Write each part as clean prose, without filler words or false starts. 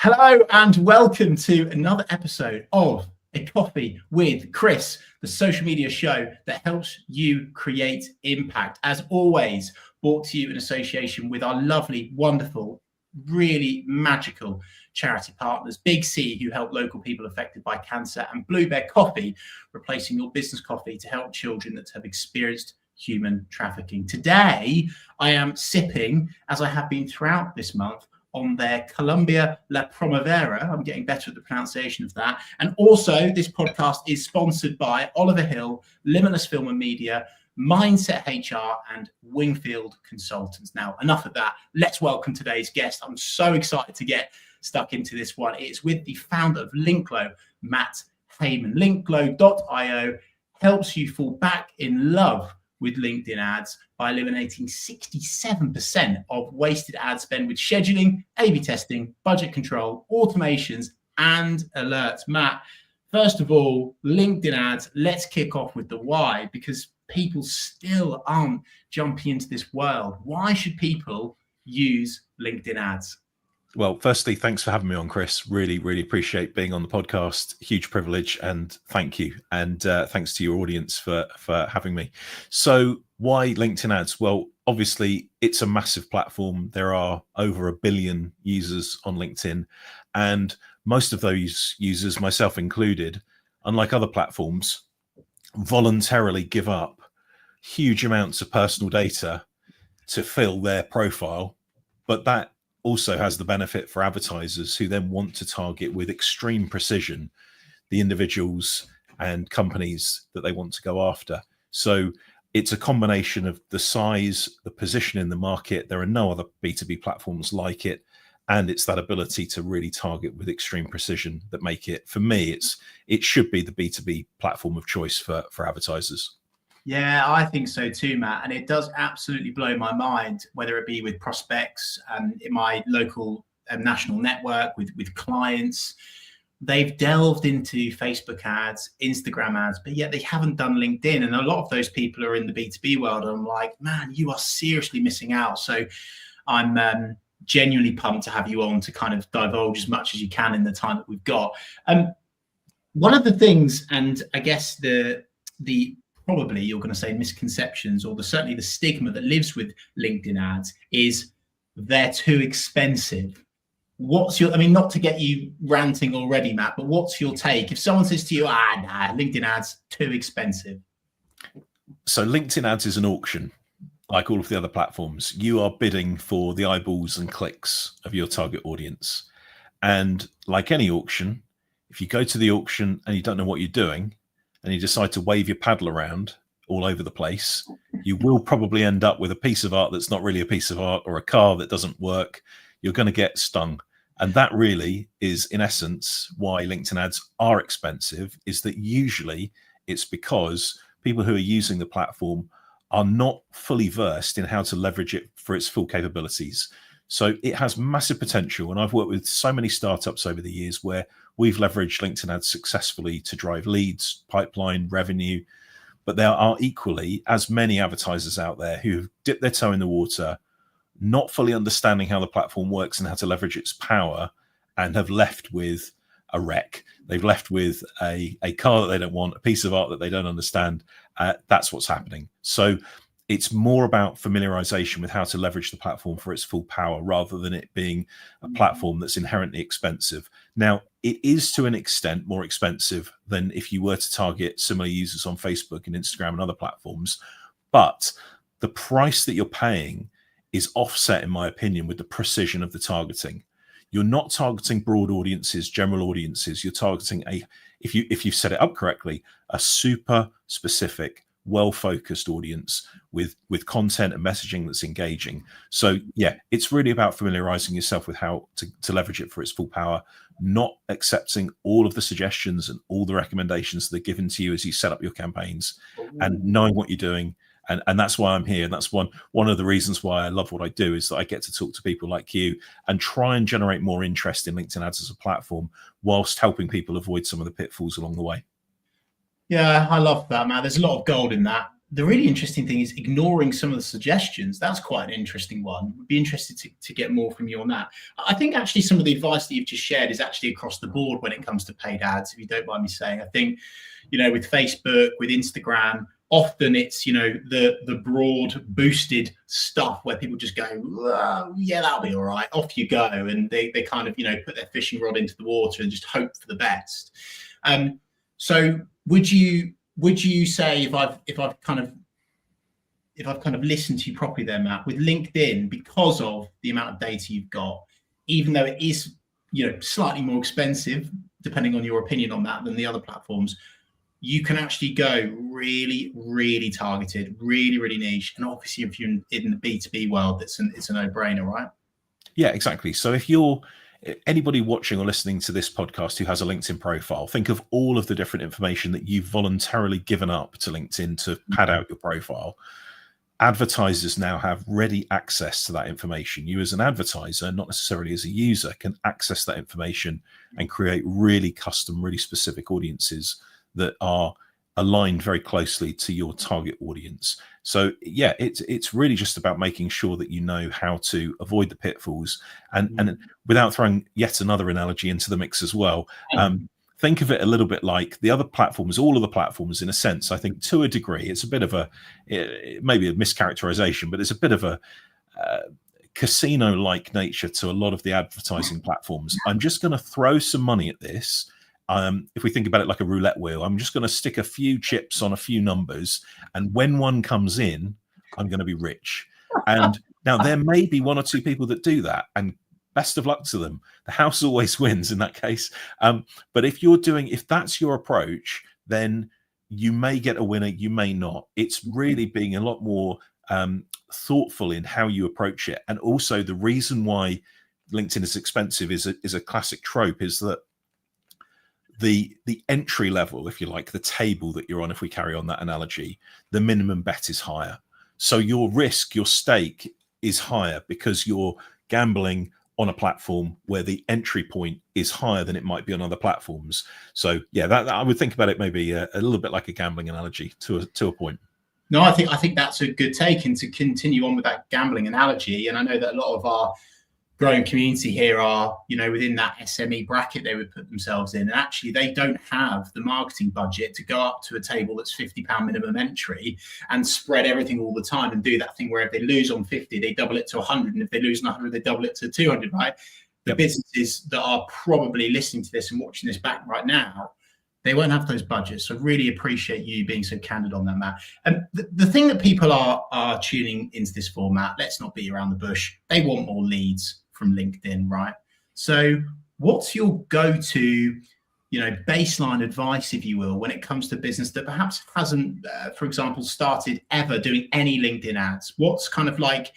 Hello and welcome to another episode of A Coffee with Chris, the social media show that helps you create impact. As always, brought to you in association with our lovely, wonderful, really magical charity partners, 𝗖𝗄𝗄, who help local people affected by cancer, and Blue Bear Coffee, replacing your business coffee to help children that have experienced human trafficking. Today, I am sipping, as I have been throughout this month, on their 𝗖𝗵𝗿𝗶𝗄𝗵. I'm getting better at the pronunciation of that. And also, this podcast is sponsored by Oliver Hill, Limitless Film and Media, Mindset HR, and Wingfield Consultants. Now, enough of that. Let's welcome today's guest. I'm so excited to get stuck into this one. It's with the founder of LinkGlow, Matt Hayman. LinkGlow.io helps you fall back in love with LinkedIn ads by eliminating 67% of wasted ad spend with scheduling, A/B testing, budget control, automations, and alerts. Matt, first of all, LinkedIn ads, let's kick off with the why, because people still aren't jumping into this world. Why should people use LinkedIn ads? Well, firstly, thanks for having me on, Chris. Really, really appreciate being on the podcast. Huge privilege, and thank you. And thanks to your audience for having me. So why LinkedIn ads? Well, obviously, it's a massive platform. There are over 1 billion users on LinkedIn. And most of those users, myself included, unlike other platforms, voluntarily give up huge amounts of personal data to fill their profile. But that also has the benefit for advertisers who then want to target with extreme precision the individuals and companies that they want to go after. So it's a combination of the size, the position in the market. There are no other B2B platforms like it. And it's that ability to really target with extreme precision that make it, for me, it should be the B2B platform of choice for advertisers. Yeah, I think so too, Matt. And it does absolutely blow my mind, whether it be with prospects in my local national network, with clients. They've delved into Facebook ads, Instagram ads, but yet they haven't done LinkedIn. And a lot of those people are in the B2B world. And I'm like, man, you are seriously missing out. So I'm genuinely pumped to have you on to kind of divulge as much as you can in the time that we've got. One of the things, and I guess the probably you're going to say misconceptions, or certainly the stigma that lives with LinkedIn ads, is they're too expensive. What's your, I mean, not to get you ranting already, Matt, but what's your take? If someone says to you, nah, LinkedIn ads, too expensive. So LinkedIn ads is an auction, like all of the other platforms. You are bidding for the eyeballs and clicks of your target audience. And like any auction, if you go to the auction and you don't know what you're doing, and you decide to wave your paddle around all over the place, you will probably end up with a piece of art that's not really a piece of art, or a car that doesn't work. You're going to get stung. And that really is, in essence, why LinkedIn ads are expensive, is that usually it's because people who are using the platform are not fully versed in how to leverage it for its full capabilities. So it has massive potential. And I've worked with so many startups over the years where we've leveraged LinkedIn ads successfully to drive leads, pipeline, revenue. But there are equally as many advertisers out there who've dipped their toe in the water, not fully understanding how the platform works and how to leverage its power, and have left with a wreck. They've left with a car that they don't want, a piece of art that they don't understand. That's what's happening. So it's more about familiarization with how to leverage the platform for its full power, rather than it being a platform that's inherently expensive. Now, it is to an extent more expensive than if you were to target similar users on Facebook and Instagram and other platforms. But the price that you're paying is offset, in my opinion, with the precision of the targeting. You're not targeting broad audiences, general audiences. You're targeting if you've set it up correctly, a super specific, well-focused audience with content and messaging that's engaging. So yeah, it's really about familiarizing yourself with how to leverage it for its full power, not accepting all of the suggestions and all the recommendations that are given to you as you set up your campaigns, and knowing what you're doing. And that's why I'm here. And that's one of the reasons why I love what I do, is that I get to talk to people like you and try and generate more interest in LinkedIn ads as a platform, whilst helping people avoid some of the pitfalls along the way. Yeah, I love that, man. There's a lot of gold in that. the really interesting thing is ignoring some of the suggestions. That's quite an interesting one. Would be interested to get more from you on that. I think actually some of the advice that you've just shared is actually across the board when it comes to paid ads, if you don't mind me saying. I think, with Facebook, with Instagram, often it's, the broad boosted stuff where people just go, oh, yeah, that'll be all right. Off you go. And they kind of, put their fishing rod into the water and just hope for the best. So would you say, if I've kind of listened to you properly there, Matt, with LinkedIn, because of the amount of data you've got, even though it is, slightly more expensive, depending on your opinion on that, than the other platforms, you can actually go really, really targeted, really, really niche. And obviously, if you're in the B2B world, it's a no-brainer, right? Yeah, exactly. So if you're anybody watching or listening to this podcast who has a LinkedIn profile, think of all of the different information that you've voluntarily given up to LinkedIn to pad out your profile. Advertisers now have ready access to that information. You as an advertiser, not necessarily as a user, can access that information and create really custom, really specific audiences that are aligned very closely to your target audience. So yeah, it's really just about making sure that you know how to avoid the pitfalls, and without throwing yet another analogy into the mix as well. Think of it a little bit like the other platforms, all of the platforms, in a sense. I think to a degree, it's a bit of it may be a mischaracterization, but it's a bit of a casino-like nature to a lot of the advertising platforms. I'm just going to throw some money at this. If we think about it like a roulette wheel, I'm just going to stick a few chips on a few numbers, and when one comes in, I'm going to be rich. And now there may be one or two people that do that, and best of luck to them. The house always wins in that case. But if that's your approach, then you may get a winner, you may not. It's really being a lot more thoughtful in how you approach it. And also the reason why LinkedIn is expensive is a classic trope, is that the entry level, if you like, the table that you're on, if we carry on that analogy, the minimum bet is higher. So your risk, your stake is higher because you're gambling on a platform where the entry point is higher than it might be on other platforms. So yeah, that I would think about it maybe a little bit like a gambling analogy to a point. No, I think that's a good take, and to continue on with that gambling analogy. And I know that a lot of our growing community here are, within that SME bracket they would put themselves in. And actually they don't have the marketing budget to go up to a table that's £50 minimum entry and spread everything all the time and do that thing where if they lose on 50, they double it to 100. And if they lose on 100, they double it to 200, right? The businesses that are probably listening to this and watching this back right now, they won't have those budgets. So really appreciate you being so candid on that, Matt. And the thing that people are tuning into this format, let's not beat around the bush. They want more leads from LinkedIn, right? So what's your go-to, baseline advice, if you will, when it comes to business that perhaps hasn't, for example, started ever doing any LinkedIn ads? What's kind of like,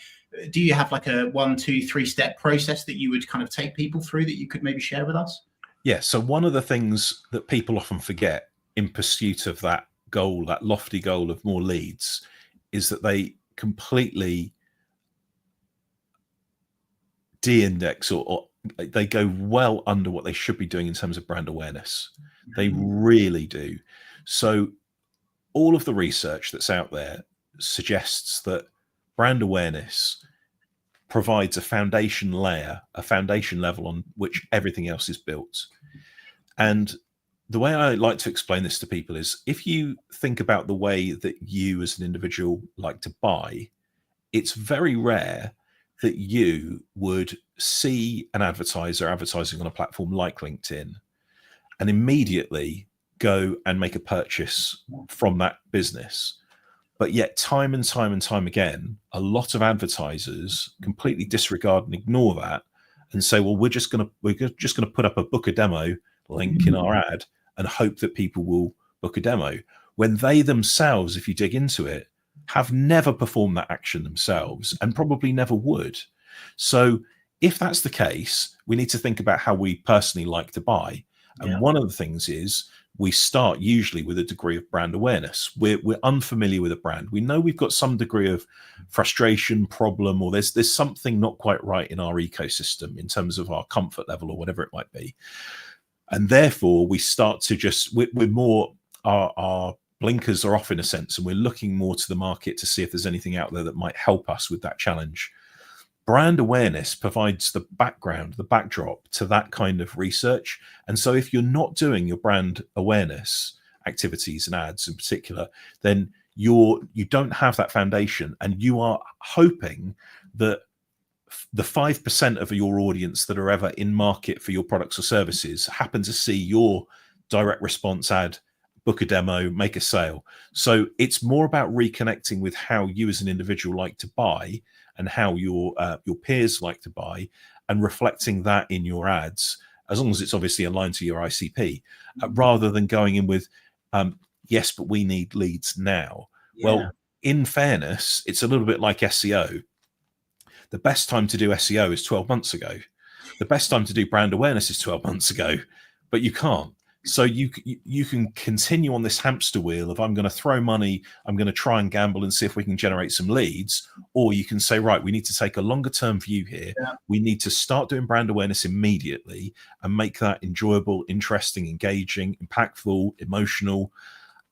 do you have like a 1, 2, 3 step process that you would kind of take people through that you could maybe share with us? Yeah. So one of the things that people often forget in pursuit of that goal, that lofty goal of more leads, is that they completely de-index or they go well under what they should be doing in terms of brand awareness. They really do. So all of the research that's out there suggests that brand awareness provides a foundation layer, a foundation level on which everything else is built. And the way I like to explain this to people is, if you think about the way that you as an individual like to buy, it's very rare that you would see an advertiser advertising on a platform like LinkedIn and immediately go and make a purchase from that business. But yet time and time again, a lot of advertisers completely disregard and ignore that and say, well, we're just going to put up a book a demo link in our ad and hope that people will book a demo, when they themselves, if you dig into it, have never performed that action themselves and probably never would. So if that's the case, we need to think about how we personally like to buy. And one of the things is, we start usually with a degree of brand awareness. We're unfamiliar with a brand. We know we've got some degree of frustration, problem, or there's something not quite right in our ecosystem in terms of our comfort level or whatever it might be. And therefore we start to we're more, our blinkers are off in a sense, and we're looking more to the market to see if there's anything out there that might help us with that challenge. Brand awareness provides the background, the backdrop to that kind of research. And so if you're not doing your brand awareness activities and ads in particular, then you don't have that foundation, and you are hoping that the 5% of your audience that are ever in market for your products or services happen to see your direct response ad, book a demo, make a sale. So it's more about reconnecting with how you as an individual like to buy and how your peers like to buy, and reflecting that in your ads, as long as it's obviously aligned to your ICP, rather than going in with, yes, but we need leads now. Yeah. Well, in fairness, it's a little bit like SEO. The best time to do SEO is 12 months ago. The best time to do brand awareness is 12 months ago, but you can't. So you can continue on this hamster wheel of, I'm going to throw money, I'm going to try and gamble and see if we can generate some leads. Or you can say, right, we need to take a longer term view here. Yeah. We need to start doing brand awareness immediately and make that enjoyable, interesting, engaging, impactful, emotional.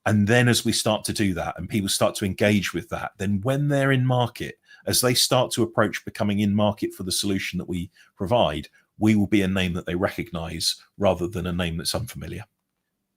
And then as we start to do that and people start to engage with that, then when they're in market, as they start to approach becoming in market for the solution that we provide, we will be a name that they recognize rather than a name that's unfamiliar.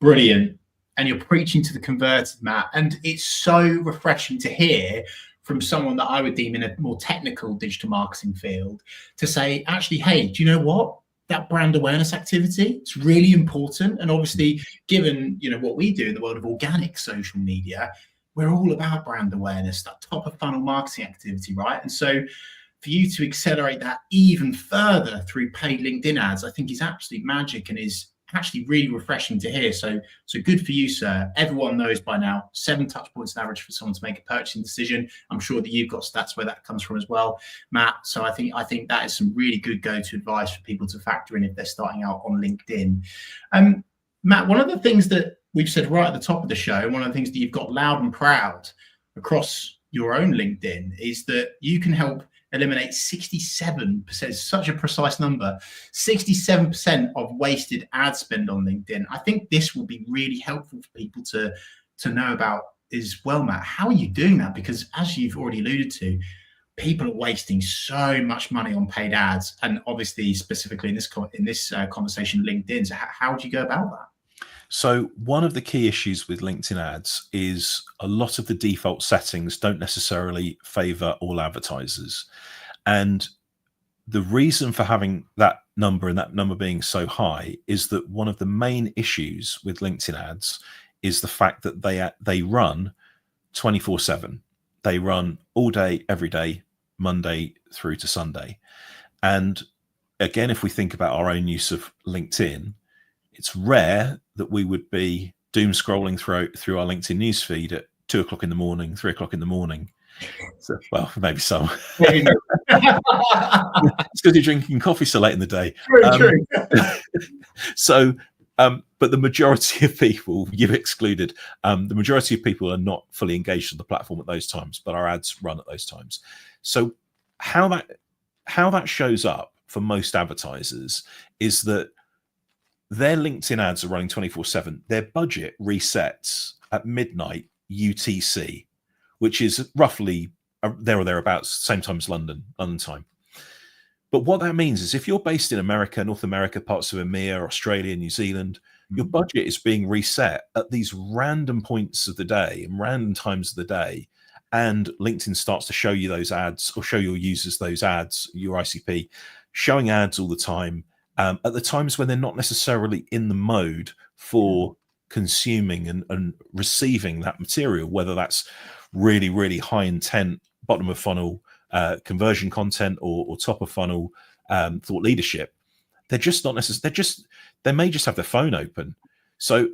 Brilliant. And you're preaching to the converted, Matt. And it's so refreshing to hear from someone that I would deem in a more technical digital marketing field to say, actually, hey, do you know what? That brand awareness activity, it's really important. And obviously, given what we do in the world of organic social media, we're all about brand awareness, that top of funnel marketing activity, right? And so for you to accelerate that even further through paid LinkedIn ads, I think is absolute magic and is actually really refreshing to hear. So good for you, sir. Everyone knows by now, 7 touch points on average for someone to make a purchasing decision. I'm sure that you've got stats where that comes from as well, Matt. So I think that is some really good go-to advice for people to factor in if they're starting out on LinkedIn. Matt, one of the things that we've said right at the top of the show, and one of the things that you've got loud and proud across your own LinkedIn is that you can help eliminate 67%, such a precise number, 67% of wasted ad spend on LinkedIn. I think this will be really helpful for people to know about as well, Matt. How are you doing that? Because as you've already alluded to, people are wasting so much money on paid ads, and obviously specifically in this conversation, LinkedIn. So how do you go about that? So one of the key issues with LinkedIn ads is a lot of the default settings don't necessarily favor all advertisers. And the reason for having that number and that number being so high is that one of the main issues with LinkedIn ads is the fact that they run 24/7. They run all day, every day, Monday through to Sunday. And again, if we think about our own use of LinkedIn, it's rare that we would be doom scrolling through our LinkedIn newsfeed at 2 o'clock in the morning, 3 o'clock in the morning. So, well, maybe some. It's because you're drinking coffee so late in the day. True. So, but the majority of people, you've excluded, the majority of people are not fully engaged on the platform at those times, but our ads run at those times. So how that shows up for most advertisers is that their LinkedIn ads are running 24/7. Their budget resets at midnight UTC, which is roughly there or thereabouts, same time as London time. But what that means is if you're based in America, North America, parts of EMEA, Australia, New Zealand, your budget is being reset at these random points of the day and random times of the day. And LinkedIn starts to show you those ads, or show your users those ads, your ICP, showing ads all the time. At the times when they're not necessarily in the mode for consuming and receiving that material, whether that's really, really high intent, bottom of funnel conversion content or top of funnel thought leadership, they're just not necessarily, they may just have their phone open. So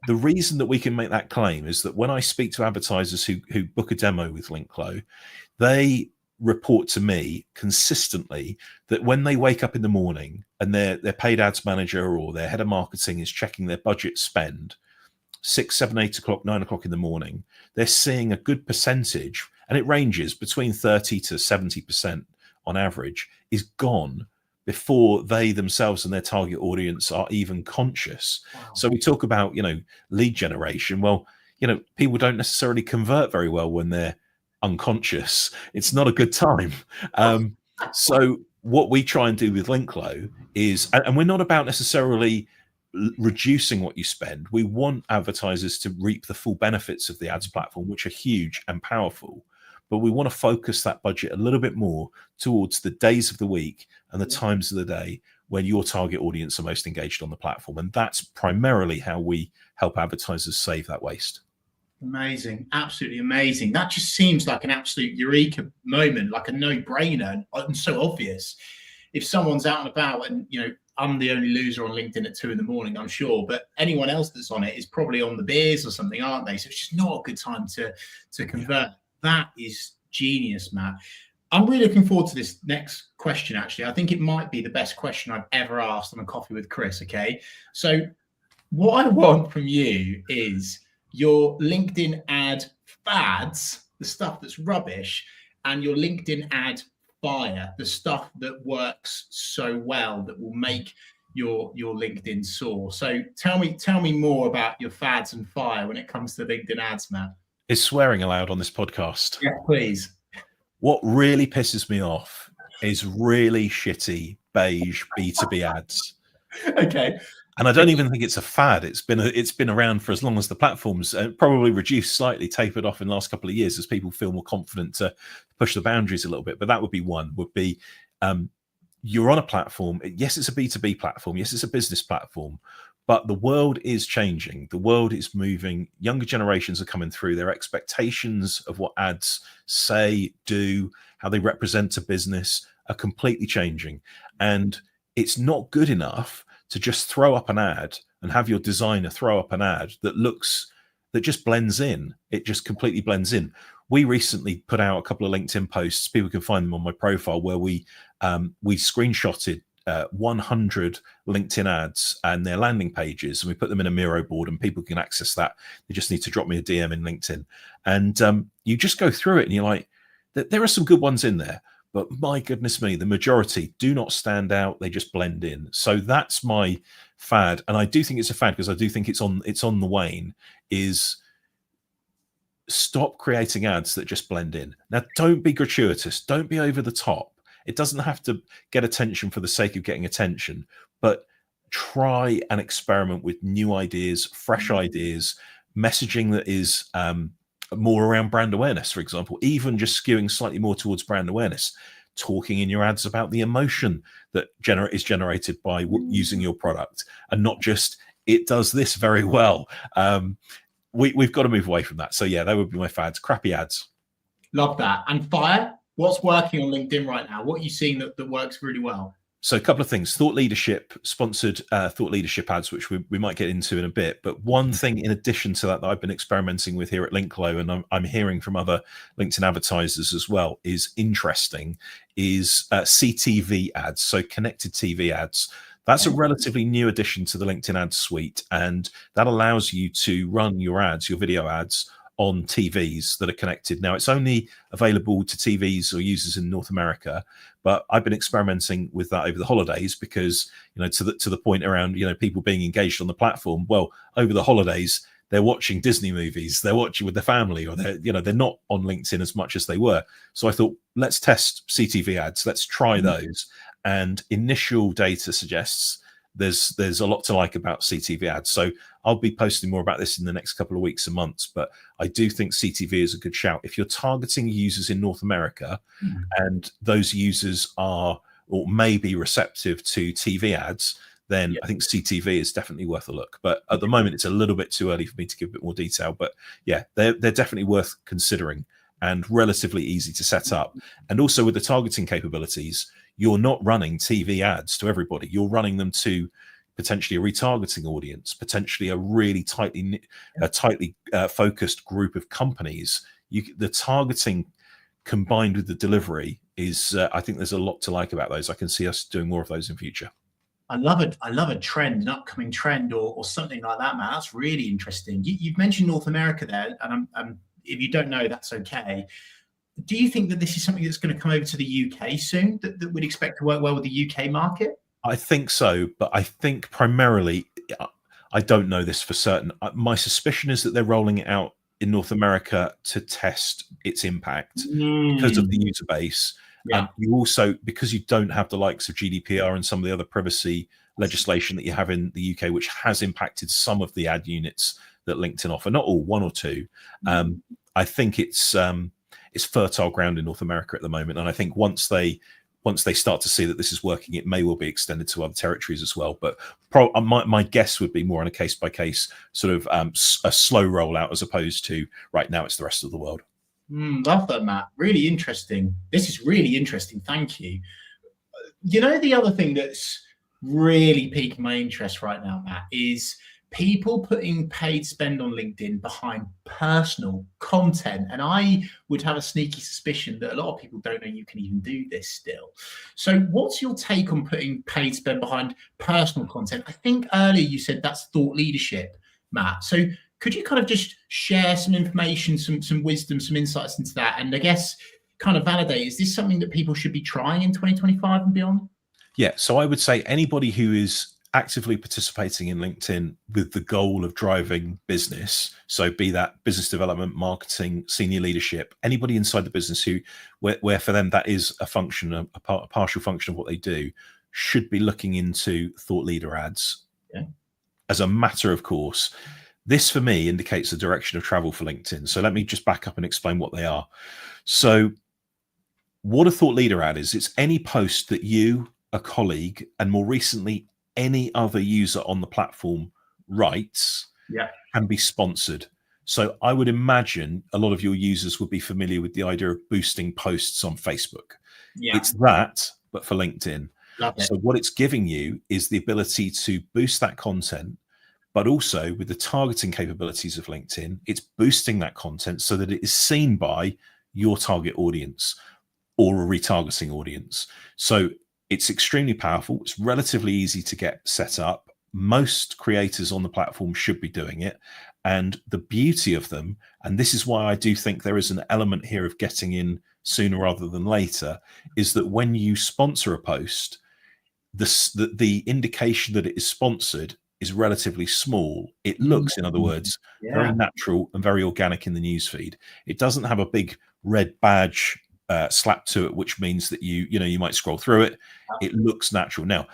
the reason that we can make that claim is that when I speak to advertisers who book a demo with Linklo, they report to me consistently that when they wake up in the morning and their paid ads manager or their head of marketing is checking their budget spend 6, 7, 8 o'clock, 9 o'clock in the morning, they're seeing a good percentage, and it ranges between 30 to 70% on average, is gone before they themselves and their target audience are even conscious. Wow. So we talk about, lead generation. Well, people don't necessarily convert very well when they're unconscious. It's not a good time. So what we try and do with Linklo is, and we're not about necessarily reducing what you spend. We want advertisers to reap the full benefits of the ads platform, which are huge and powerful. But we want to focus that budget a little bit more towards the days of the week and the times of the day when your target audience are most engaged on the platform. And that's primarily how we help advertisers save that waste. Amazing. Absolutely amazing. That just seems like an absolute eureka moment, like a no-brainer and so obvious. If someone's out and about and, I'm the only loser on LinkedIn at 2 a.m, I'm sure, but anyone else that's on it is probably on the beers or something, aren't they? So it's just not a good time to convert. That is genius, Matt. I'm really looking forward to this next question, actually. I think it might be the best question I've ever asked on a Coffee with Chris, okay? So what I want from you is your LinkedIn ad fads, the stuff that's rubbish, and your LinkedIn ad fire, the stuff that works so well that will make your LinkedIn soar. So tell me more about your fads and fire when it comes to LinkedIn ads, Matt. Is swearing allowed on this podcast? Yeah, please. What really pisses me off is really shitty beige B2B ads. Okay. And I don't even think it's a fad. It's been around for as long as the platforms, probably reduced slightly, tapered off in the last couple of years as people feel more confident to push the boundaries a little bit. But that would be one. Would be you're on a platform. Yes, it's a B2B platform. Yes, it's a business platform. But the world is changing. The world is moving. Younger generations are coming through. Their expectations of what ads say, do, how they represent a business are completely changing. And it's not good enough to just throw up an ad and have your designer throw up an ad that just blends in. It just completely blends in. We recently put out a couple of LinkedIn posts. People can find them on my profile, where we screenshotted 100 LinkedIn ads and their landing pages, and we put them in a Miro board, and people can access that. They just need to drop me a DM in LinkedIn, and you just go through it, and you're like, there are some good ones in there, but my goodness me, the majority do not stand out. They just blend in. So that's my fad, and I do think it's a fad because I do think it's on the wane. Is stop creating ads that just blend in. Now, don't be gratuitous. Don't be over the top. It doesn't have to get attention for the sake of getting attention, but try and experiment with new ideas, fresh ideas, messaging that is more around brand awareness, for example, even just skewing slightly more towards brand awareness, talking in your ads about the emotion that is generated by using your product, and not just, it does this very well. We've got to move away from that. So yeah, that would be my fads. Crappy ads. Love that. And fire? What's working on LinkedIn right now? What are you seeing that works really well? So a couple of things. Thought leadership, sponsored thought leadership ads, which we might get into in a bit. But one thing in addition to that I've been experimenting with here at Linklo, and I'm hearing from other LinkedIn advertisers as well, is interesting, is CTV ads, so connected TV ads. That's a relatively new addition to the LinkedIn ads suite, and that allows you to run your ads, your video ads, on TVs that are connected. Now, it's only available to TVs or users in North America, but I've been experimenting with that over the holidays because, to the point around, people being engaged on the platform. Well, over the holidays, they're watching Disney movies, they're watching with their family, or they're not on LinkedIn as much as they were. So I thought, let's test CTV ads, let's try those. And initial data suggests there's a lot to like about CTV ads. So I'll be posting more about this in the next couple of weeks and months, but I do think CTV is a good shout. If you're targeting users in North America and those users are or may be receptive to TV ads, then I think CTV is definitely worth a look. But at the moment, it's a little bit too early for me to give a bit more detail. But yeah, they're definitely worth considering and relatively easy to set up. And also with the targeting capabilities, you're not running TV ads to everybody. You're running them to potentially a retargeting audience, potentially a really tightly focused group of companies. The targeting combined with the delivery is, I think there's a lot to like about those. I can see us doing more of those in future. I love a trend, an upcoming trend or something like that, man. That's really interesting. You've mentioned North America there, and if you don't know, that's okay. Do you think that this is something that's going to come over to the UK soon, that we'd expect to work well with the UK market? I think so, but I think primarily, I don't know this for certain. My suspicion is that they're rolling it out in North America to test its impact because of the user base. Yeah. You also, because you don't have the likes of GDPR and some of the other privacy legislation that you have in the UK, which has impacted some of the ad units that LinkedIn offer, not all, one or two. I think it's fertile ground in North America at the moment, and I think once they start to see that this is working, it may well be extended to other territories as well. But my guess would be more on a case by case sort of a slow rollout, as opposed to right now it's the rest of the world. Love that, Matt. Really interesting. This is really interesting. Thank you. You know, the other thing that's really piquing my interest right now, Matt, is people putting paid spend on LinkedIn behind personal content. And I would have a sneaky suspicion that a lot of people don't know you can even do this still. So what's your take on putting paid spend behind personal content? I think earlier you said that's thought leadership, Matt. So could you kind of just share some information, some wisdom, some insights into that? And I guess kind of validate, is this something that people should be trying in 2025 and beyond? Yeah, so I would say anybody who is actively participating in LinkedIn with the goal of driving business, so be that business development, marketing, senior leadership, anybody inside the business where for them that is a function, a partial function of what they do, should be looking into thought leader ads. Yeah. As a matter of course. This, for me, indicates the direction of travel for LinkedIn. So let me just back up and explain what they are. So what a thought leader ad is, it's any post that you, a colleague, and more recently, any other user on the platform writes can be sponsored. So I would imagine a lot of your users would be familiar with the idea of boosting posts on Facebook. It's that, but for LinkedIn. So what it's giving you is the ability to boost that content, but also with the targeting capabilities of LinkedIn, it's boosting that content so that it is seen by your target audience or a retargeting audience. So it's extremely powerful. It's relatively easy to get set up. Most creators on the platform should be doing it. And the beauty of them, and this is why I do think there is an element here of getting in sooner rather than later, is that when you sponsor a post, the indication that it is sponsored is relatively small. It looks, in other words, very natural and very organic in the newsfeed. It doesn't have a big red badge slapped to it, which means that you might scroll through it. It looks natural. Now,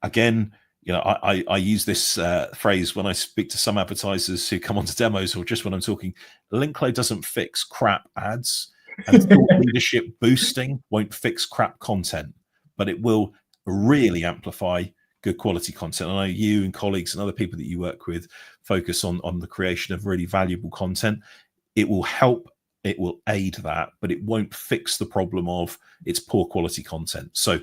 again, I use this phrase when I speak to some advertisers who come onto demos, or just when I'm talking. Linklo doesn't fix crap ads, and thought leadership boosting won't fix crap content, but it will really amplify good quality content. I know you and colleagues and other people that you work with focus on the creation of really valuable content. It will help, it will aid that, but it won't fix the problem of its poor quality content. So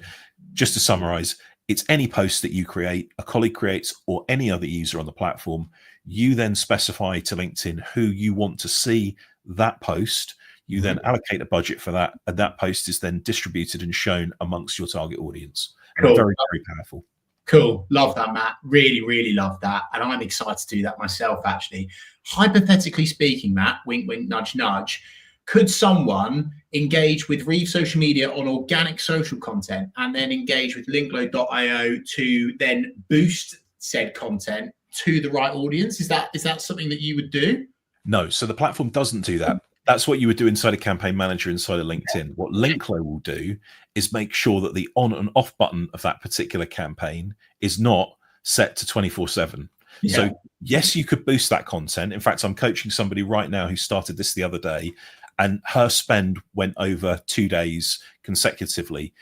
just to summarize, it's any post that you create, a colleague creates, or any other user on the platform. You then specify to LinkedIn who you want to see that post. You then allocate a budget for that, and that post is then distributed and shown amongst your target audience. Cool. Very, very powerful. Cool. Love that, Matt. Really, really love that. And I'm excited to do that myself, actually. Hypothetically speaking, Matt, wink, wink, nudge, nudge, could someone engage with Reeve Social Media on organic social content and then engage with linklo.io to then boost said content to the right audience? Is that something that you would do? No. So the platform doesn't do that. That's what you would do inside a campaign manager inside of LinkedIn. What Linklo will do is make sure that the on and off button of that particular campaign is not set to 24/7. So yes, you could boost that content. In fact, I'm coaching somebody right now who started this the other day, and her spend went over 2 days consecutively.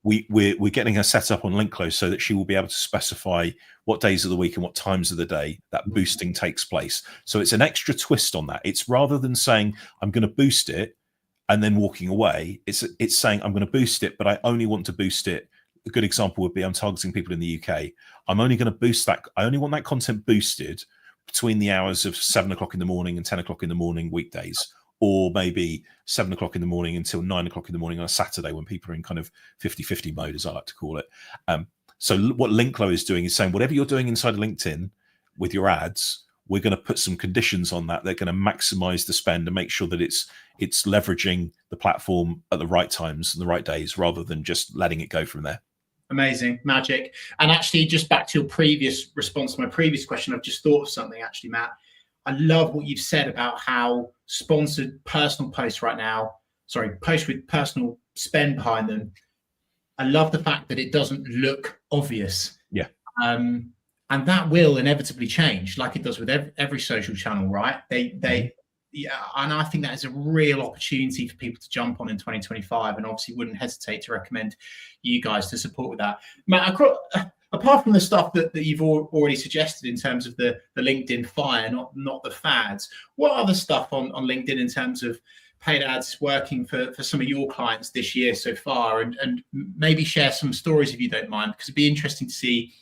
We're getting her set up on Linklo so that she will be able to specify what days of the week and what times of the day that boosting takes place. So it's an extra twist on that. It's rather than saying, I'm going to boost it and then walking away, it's saying, I'm going to boost it, but I only want to boost it. A good example would be, I'm targeting people in the UK. I'm only going to boost that. I only want that content boosted between the hours of 7 o'clock in the morning and 10 o'clock in the morning weekdays, or maybe 7 o'clock in the morning until 9 o'clock in the morning on a Saturday when people are in kind of 50-50 mode, as I like to call it. So what Linklo is doing is saying, whatever you're doing inside of LinkedIn with your ads, we're going to put some conditions on that. They're going to maximize the spend and make sure that it's leveraging the platform at the right times and the right days, rather than just letting it go from there. Amazing, magic. And actually, just back to your previous response to my previous question, I've just thought of something actually, Matt. I love what you've said about how sponsored personal posts right now, posts with personal spend behind them. I love the fact that it doesn't look obvious. Yeah. And that will inevitably change, like it does with every social channel, right? Yeah, and I think that is a real opportunity for people to jump on in 2025, and obviously wouldn't hesitate to recommend you guys to support with that. Matt, apart from the stuff that you've already suggested in terms of the LinkedIn fire, not the fads, what other stuff on LinkedIn in terms of paid ads working for some of your clients this year so far, and maybe share some stories if you don't mind, because it'd be interesting to see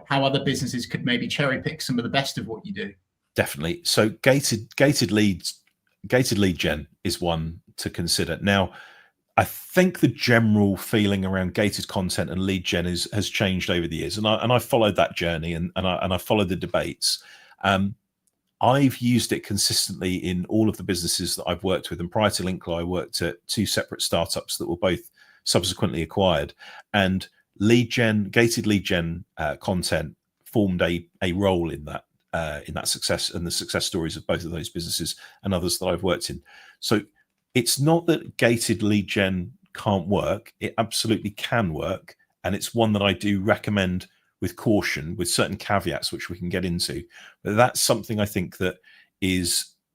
how other businesses could maybe cherry pick some of the best of what you do. Definitely. So gated lead gen is one to consider. Now, I think the general feeling around gated content and lead gen has changed over the years, and I followed that journey, and I followed the debates. I've used it consistently in all of the businesses that I've worked with, and prior to Limitless, I worked at 2 separate startups that were both subsequently acquired, and gated lead gen content formed a role in that success and the success stories of both of those businesses and others that I've worked in. So it's not that gated lead gen can't work. It absolutely can work. And it's one that I do recommend with caution, with certain caveats, which we can get into. But that's something I think that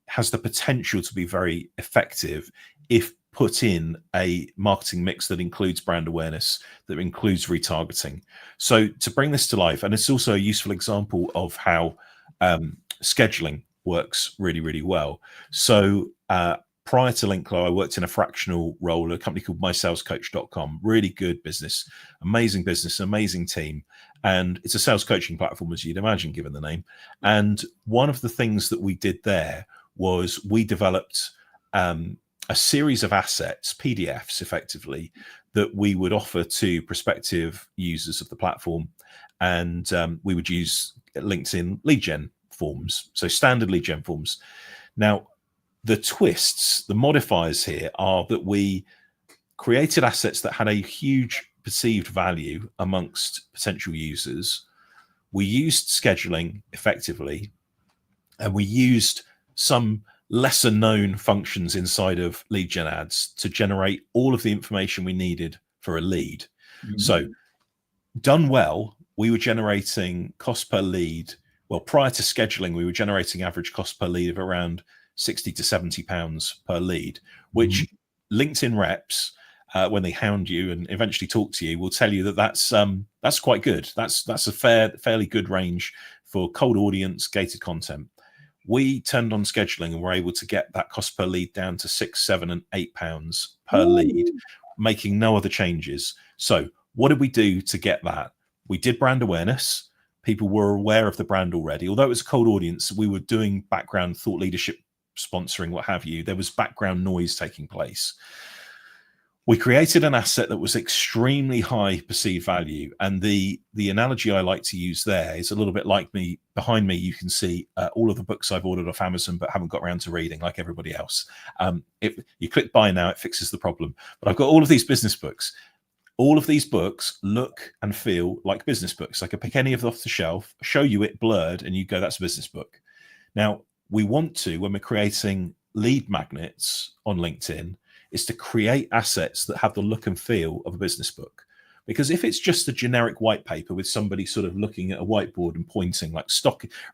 has the potential to be very effective if put in a marketing mix that includes brand awareness, that includes retargeting. So to bring this to life, and it's also a useful example of how scheduling works really, really well. So prior to Limitless, I worked in a fractional role at a company called 𝗖𝗵𝗂𝗂𝗲𝗲. Really good business, amazing team. And it's a sales coaching platform, as you'd imagine, given the name. And one of the things that we did there was we developed a series of assets, PDFs effectively, that we would offer to prospective users of the platform. And we would use LinkedIn lead gen forms, so standard lead gen forms. Now, the twists, the modifiers here are that we created assets that had a huge perceived value amongst potential users. We used scheduling effectively, and we used some lesser known functions inside of lead gen ads to generate all of the information we needed for a lead. Mm-hmm. So done well, we were generating cost per lead. Well, prior to scheduling, we were generating average cost per lead of around £60 to £70 per lead, which LinkedIn reps, when they hound you and eventually talk to you, will tell you that that's quite good. That's a fairly good range for cold audience gated content. We turned on scheduling and were able to get that cost per lead down to £6, £7, and £8 per lead, making no other changes. So what did we do to get that? We did brand awareness. People were aware of the brand already. Although it was a cold audience, we were doing background thought leadership sponsoring, what have you. There was background noise taking place. We created an asset that was extremely high perceived value. And the analogy I like to use there is a little bit like me. Behind me, you can see all of the books I've ordered off Amazon, but haven't got around to reading like everybody else. If you click buy now, it fixes the problem. But I've got all of these business books. All of these books look and feel like business books. I could pick any of them off the shelf, show you it blurred, and you go, that's a business book. Now, we want to, when we're creating lead magnets on LinkedIn, is to create assets that have the look and feel of a business book. Because if it's just a generic white paper with somebody sort of looking at a whiteboard and pointing like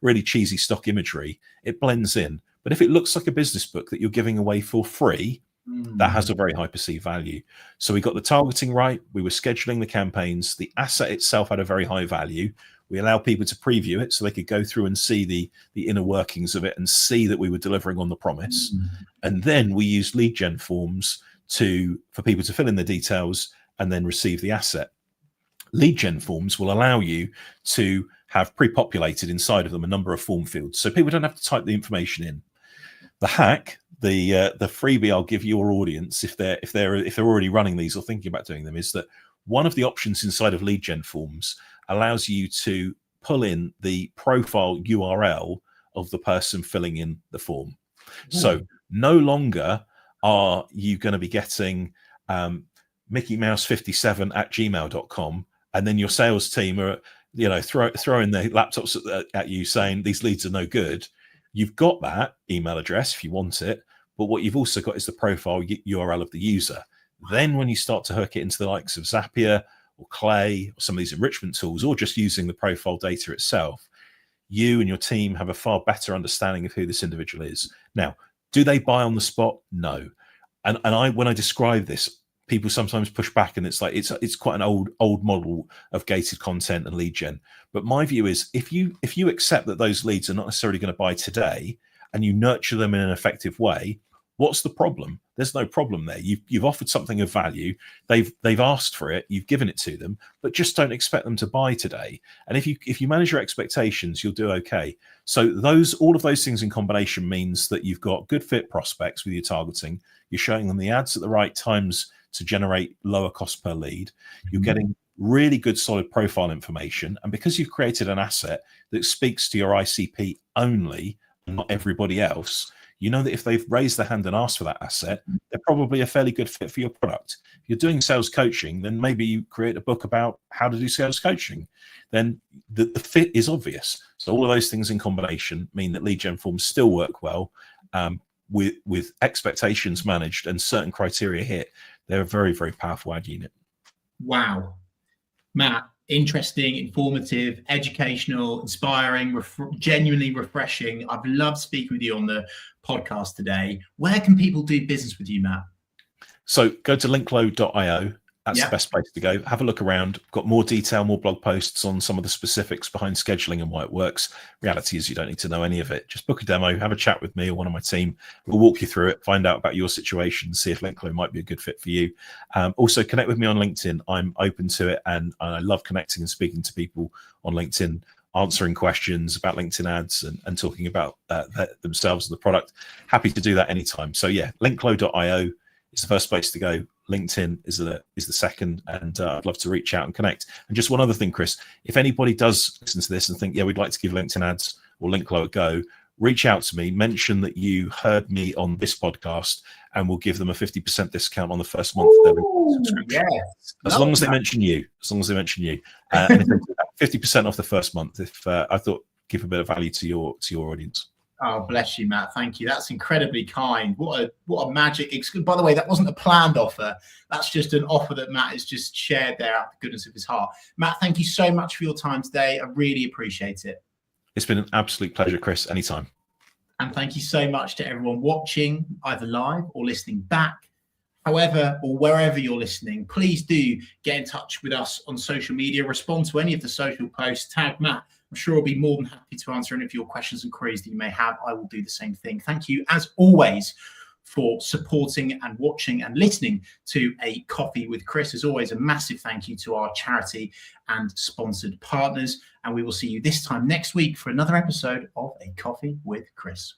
really cheesy stock imagery, it blends in. But if it looks like a business book that you're giving away for free, that has a very high perceived value. So we got the targeting right. We were scheduling the campaigns. The asset itself had a very high value. We allowed people to preview it so they could go through and see the inner workings of it and see that we were delivering on the promise. And then we used lead gen forms for people to fill in the details and then receive the asset. Lead gen forms will allow you to have pre-populated inside of them a number of form fields, so people don't have to type the information in. The hack, the freebie I'll give your audience if they're already running these or thinking about doing them, is that one of the options inside of lead gen forms allows you to pull in the profile URL of the person filling in the form. So no longer are you going to be getting 𝗖𝗵𝗿𝗶𝘀57@gmail.com and then your sales team are, you know, throwing their laptops at you saying these leads are no good. You've got that email address if you want it, but what you've also got is the profile URL of the user. Then when you start to hook it into the likes of Zapier or Clay or some of these enrichment tools, or just using the profile data itself, you and your team have a far better understanding of who this individual is. Now, do they buy on the spot? No. And when I describe this, people sometimes push back, and it's like it's quite an old model of gated content and lead gen. But my view is, if you accept that those leads are not necessarily going to buy today, and you nurture them in an effective way, what's the problem? There's no problem there. You've offered something of value. They've asked for it. You've given it to them, but just don't expect them to buy today. And if you manage your expectations, you'll do okay. So all of those things in combination means that you've got good fit prospects with your targeting. You're showing them the ads at the right times to generate lower cost per lead. You're getting really good solid profile information. And because you've created an asset that speaks to your ICP only, and not everybody else, you know that if they've raised their hand and asked for that asset, they're probably a fairly good fit for your product. If you're doing sales coaching, then maybe you create a book about how to do sales coaching. Then the fit is obvious. So all of those things in combination mean that lead gen forms still work well. With expectations managed and certain criteria hit, they're a very, very powerful ad unit. Wow. Matt, interesting, informative, educational, inspiring, genuinely refreshing. I've loved speaking with you on the podcast today. Where can people do business with you, Matt? So go to linklow.io. That's the best place to go. Have a look around. Got more detail, more blog posts on some of the specifics behind scheduling and why it works. Reality is you don't need to know any of it. Just book a demo, have a chat with me or one of my team. We'll walk you through it, find out about your situation, see if Linklow might be a good fit for you. Also, connect with me on LinkedIn. I'm open to it, and I love connecting and speaking to people on LinkedIn, answering questions about LinkedIn ads and talking about themselves and the product. Happy to do that anytime. So yeah, linklow.io is the first place to go. LinkedIn is the second, and I'd love to reach out and connect. And just one other thing, Chris, if anybody does listen to this and think, yeah, we'd like to give LinkedIn ads or Linklow a go, reach out to me, mention that you heard me on this podcast, and we'll give them a 50% discount on the first month of their subscription. Yes. As long as they mention you. And if they do that, 50% off the first month, if I thought give a bit of value to your audience. Oh, bless you, Matt. Thank you. That's incredibly kind. What a magic. By the way, that wasn't a planned offer. That's just an offer that Matt has just shared there out of the goodness of his heart. Matt, thank you so much for your time today. I really appreciate it. It's been an absolute pleasure, Chris. Anytime. And thank you so much to everyone watching, either live or listening back. However, or wherever you're listening, please do get in touch with us on social media. Respond to any of the social posts. Tag Matt. I'm sure I'll be more than happy to answer any of your questions and queries that you may have. I will do the same thing. Thank you, as always, for supporting and watching and listening to A Coffee with Chris. As always, a massive thank you to our charity and sponsored partners. And we will see you this time next week for another episode of A Coffee with Chris.